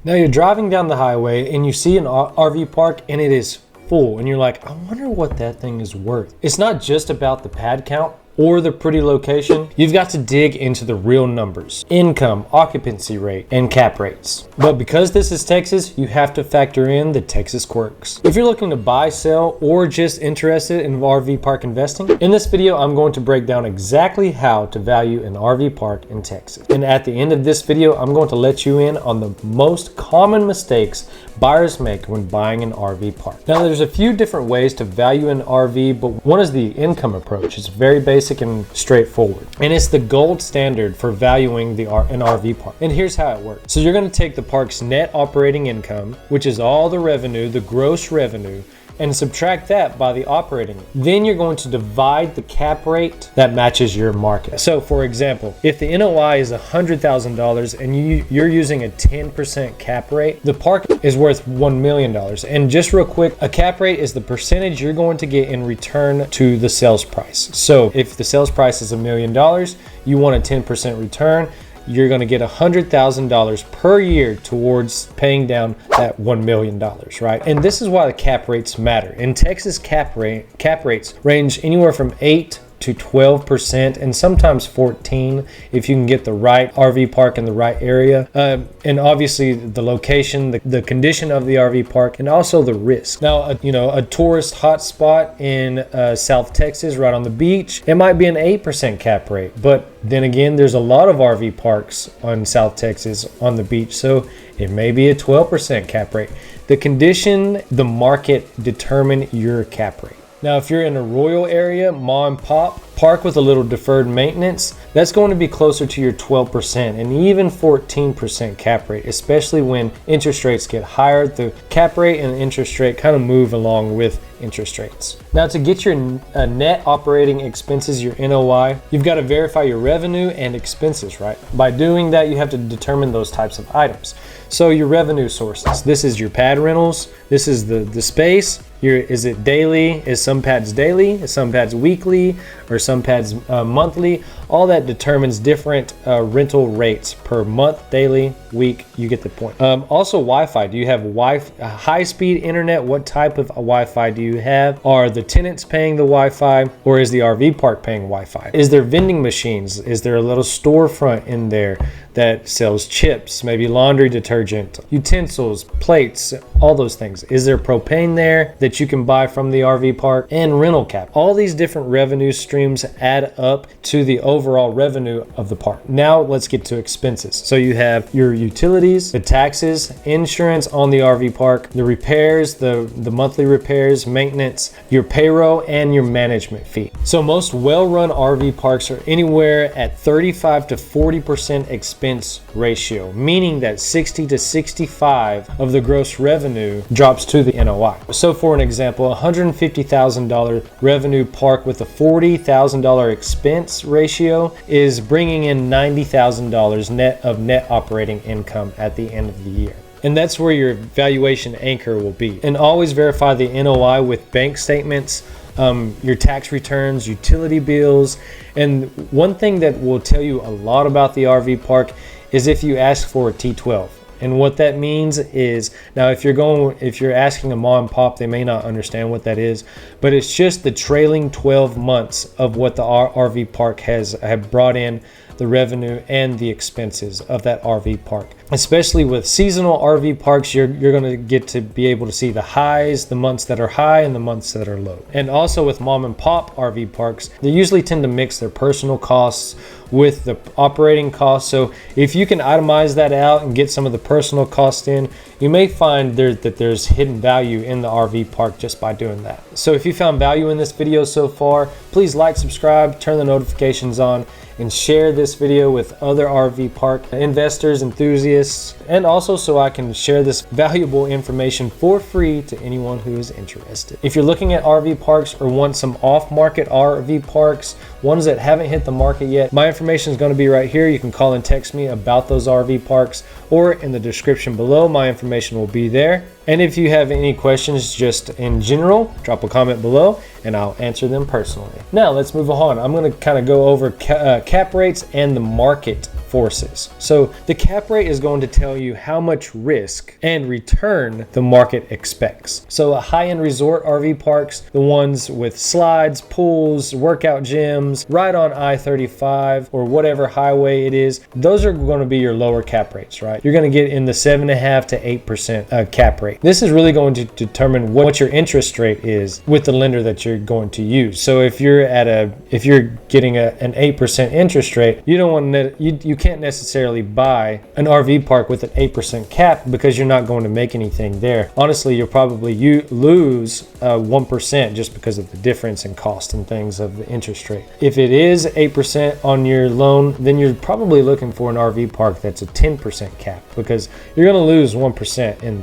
Now you're driving down the highway and you see an RV park and it is full, and you're like, I wonder what that thing is worth. It's not just about the pad count or the pretty location. You've got to dig into the real numbers: income, occupancy rate, and cap rates. But because this is Texas, you have to factor in the Texas quirks. If you're looking to buy, sell, or just interested in RV park investing, in this video, I'm going to break down exactly how to value an RV park in Texas. And at the end of this video, I'm going to let you in on the most common mistakes buyers make when buying an RV park. Now, there's a few different ways to value an RV, but one is the income approach. It's very basic and straightforward, and it's the gold standard for valuing an RV park. And here's how it works. So you're going to take the park's net operating income, which is all the revenue, the gross revenue, and subtract that by the operating. Then you're going to divide the cap rate that matches your market. So for example, if the NOI is $100,000 and you're using a 10% cap rate, the park is worth $1 million. And just real quick, a cap rate is the percentage you're going to get in return to the sales price. So if the sales price is $1 million, you want a 10% return, you're going to get $100,000 per year towards paying down that $1 million, right? And this is why the cap rates matter. In Texas, cap rates range anywhere from 8 to 12%, and sometimes 14 if you can get the right RV park in the right area, and obviously the location, the condition of the RV park, and also the risk. Now, a tourist hotspot in South Texas, right on the beach, it might be an 8% cap rate, but then again, there's a lot of RV parks on South Texas on the beach, so it may be a 12% cap rate. The condition, the market determine your cap rate. Now, if you're in a rural area, mom and pop park with a little deferred maintenance, that's going to be closer to your 12% and even 14% cap rate, especially when interest rates get higher. The cap rate and the interest rate kind of move along with interest rates. Now, to get your net operating expenses, your NOI, you've got to verify your revenue and expenses, right? By doing that, you have to determine those types of items. So your revenue sources, this is your pad rentals, this is the space. Is it daily? Is some pads daily? Is some pads weekly? Or some pads monthly? All that determines different rental rates per month, daily, week. You get the point. Also, Wi-Fi. Do you have high-speed internet? What type of Wi-Fi do you have? Are the tenants paying the Wi-Fi, or is the RV park paying Wi-Fi? Is there vending machines? Is there a little storefront in there that sells chips, maybe laundry detergent, utensils, plates, all those things? Is there propane there that you can buy from the RV park? And rental cap. All these different revenue streams add up to the overall revenue of the park. Now let's get to expenses. So you have your utilities, the taxes, insurance on the RV park, the repairs, the monthly repairs, maintenance, your payroll, and your management fee. So most well-run RV parks are anywhere at 35 to 40% expense ratio, meaning that 60 to 65 of the gross revenue drops to the NOI. So for an example, $150,000 revenue park with a $40,000 expense ratio is bringing in $90,000 net operating income at the end of the year. And that's where your valuation anchor will be. And always verify the NOI with bank statements, your tax returns, utility bills. And one thing that will tell you a lot about the RV park is if you ask for a T12. And what that means is, now if you're asking a mom and pop, they may not understand what that is, but it's just the trailing 12 months of what the RV park have brought in, the revenue and the expenses of that RV park. Especially with seasonal RV parks, you're going to get to be able to see the highs, the months that are high and the months that are low. And also with mom and pop RV parks, they usually tend to mix their personal costs with the operating costs. So if you can itemize that out and get some of the personal costs in, you may find that there's hidden value in the RV park just by doing that. So if you found value in this video so far, please like, subscribe, turn the notifications on, and share this video with other RV park investors, enthusiasts, and also so I can share this valuable information for free to anyone who is interested. If you're looking at RV parks or want some off-market RV parks, ones that haven't hit the market yet, my information is going to be right here. You can call and text me about those RV parks, or in the description below, my information will be there. And if you have any questions just in general, drop a comment below and I'll answer them personally. Now let's move on. I'm going to kind of go over cap rates and the market forces. So the cap rate is going to tell you how much risk and return the market expects. So a high-end resort RV parks, the ones with slides, pools, workout gyms, right on I-35 or whatever highway it is, those are going to be your lower cap rates, right? You're going to get in the 7.5 to 8% cap rate. This is really going to determine what your interest rate is with the lender that you're going to use. So if you're getting an 8% interest rate, you can't necessarily buy an RV park with an 8% cap because you're not going to make anything there. Honestly, you'll probably lose 1% just because of the difference in cost and things of the interest rate. If it is 8% on your loan, then you're probably looking for an RV park that's a 10% cap because you're going to lose 1% in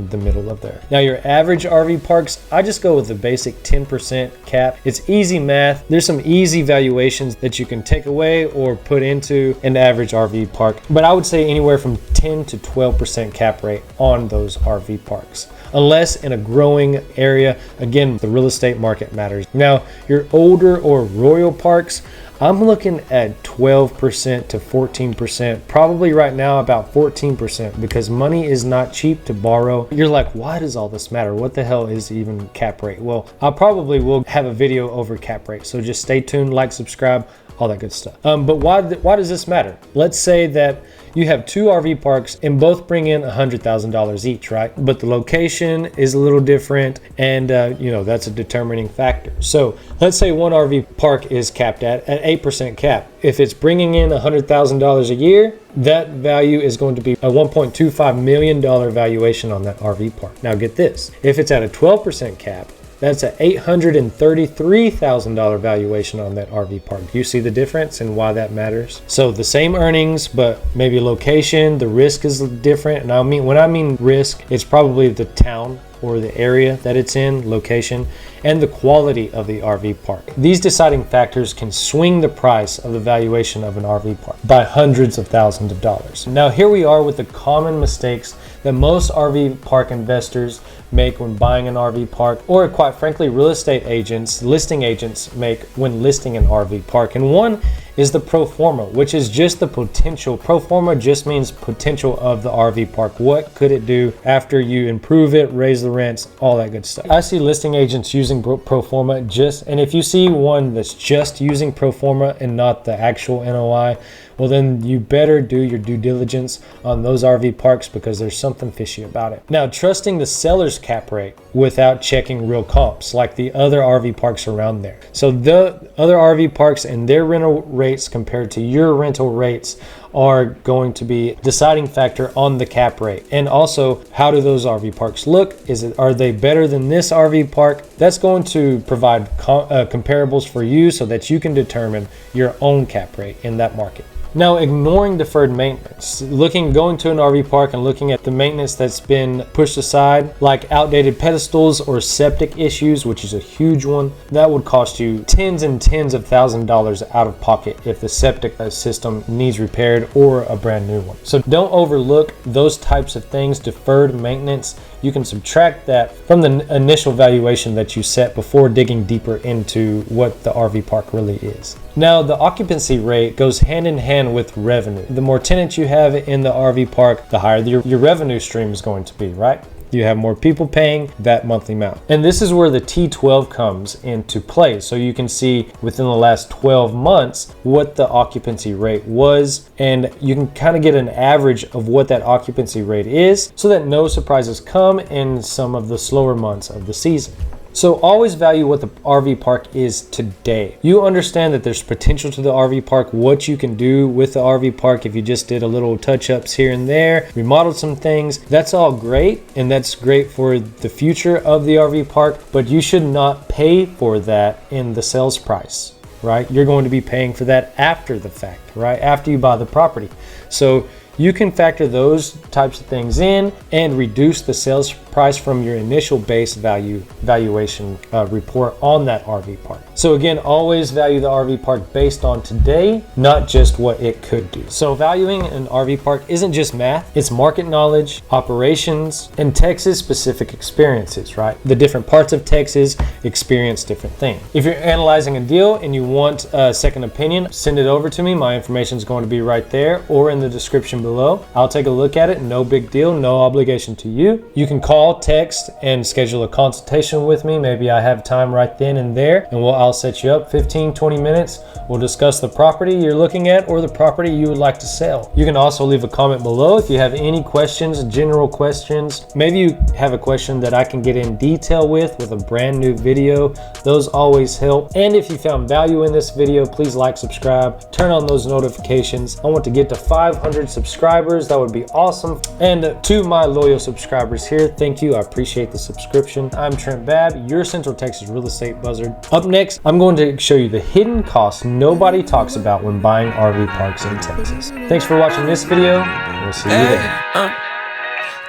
the middle of there. Now your average RV parks, I just go with the basic 10% cap. It's easy math. There's some easy valuations that you can take away or put into an average RV park, but I would say anywhere from 10 to 12% cap rate on those RV parks. Unless in a growing area, again, the real estate market matters. Now, your older or royal parks, I'm looking at 12% to 14%, probably right now about 14% because money is not cheap to borrow. You're like, why does all this matter? What the hell is even cap rate? Well, I probably will have a video over cap rate. So just stay tuned, like, subscribe, all that good stuff. But why does this matter? Let's say that you have two RV parks and both bring in $100,000 each, right? But the location is a little different and that's a determining factor. So let's say one RV park is capped at an 8% cap. If it's bringing in $100,000 a year, that value is going to be a $1.25 million valuation on that RV park. Now get this, if it's at a 12% cap, that's an $833,000 valuation on that RV park. Do you see the difference and why that matters? So the same earnings, but maybe location, the risk is different. And when I mean risk, it's probably the town or the area that it's in, location, and the quality of the RV park. These deciding factors can swing the price of the valuation of an RV park by hundreds of thousands of dollars. Now here we are with the common mistakes that most RV park investors make when buying an RV park, or quite frankly, real estate agents, listing agents make when listing an RV park. And one is the pro forma, which is just the potential. Pro forma just means potential of the RV park. What could it do after you improve it, raise the rents, all that good stuff. I see listing agents using pro forma and if you see one that's just using pro forma and not the actual NOI, well then you better do your due diligence on those RV parks because there's something fishy about it. Now, trusting the seller's cap rate without checking real comps like the other RV parks around there. So the other RV parks and their rental rates compared to your rental rates are going to be a deciding factor on the cap rate. And also, how do those RV parks look? Are they better than this RV park? That's going to provide comparables for you so that you can determine your own cap rate in that market. Now, ignoring deferred maintenance, going to an RV park and looking at the maintenance that's been pushed aside, like outdated pedestals or septic issues, which is a huge one, that would cost you tens and tens of thousands of dollars out of pocket if the septic system needs repaired or a brand new one. So don't overlook those types of things. Deferred maintenance, you can subtract that from the initial valuation that you set before digging deeper into what the RV park really is. Now, the occupancy rate goes hand in hand with revenue. The more tenants you have in the RV park, the higher your revenue stream is going to be, right? You have more people paying that monthly amount. And this is where the T12 comes into play. So you can see within the last 12 months what the occupancy rate was, and you can kind of get an average of what that occupancy rate is so that no surprises come in some of the slower months of the season. So always value what the RV park is today. You understand that there's potential to the RV park, what you can do with the RV park if you just did a little touch-ups here and there, remodeled some things. That's all great, and that's great for the future of the RV park, but you should not pay for that in the sales price, right? You're going to be paying for that after the fact, right? After you buy the property. So you can factor those types of things in and reduce the sales price from your initial base valuation report on that RV park. So again, always value the RV park based on today, not just what it could do. So valuing an RV park isn't just math, it's market knowledge, operations, and Texas specific experiences, right? The different parts of Texas experience different things. If you're analyzing a deal and you want a second opinion, send it over to me. My information is going to be right there or in the description below. I'll take a look at it. No big deal, no obligation to you. You can call, text, and schedule a consultation with me. Maybe I have time right then and there, and I'll set you up 15-20 minutes. We'll discuss the property you're looking at or the property you would like to sell. You can also leave a comment below if you have any questions, general questions. Maybe you have a question that I can get in detail with a brand new video. Those always help. And if you found value in this video, please like, subscribe, turn on those notifications. I want to get to 500 subscribers. That would be awesome. And to my loyal subscribers here, thank you. I appreciate the subscription. I'm Trent Babb, your Central Texas real estate buzzard. Up next, I'm going to show you the hidden costs nobody talks about when buying RV parks in Texas. Thanks for watching this video. We'll see you there.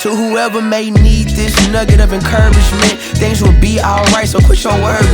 To whoever may need this nugget of encouragement, things will be alright, so quit your worry.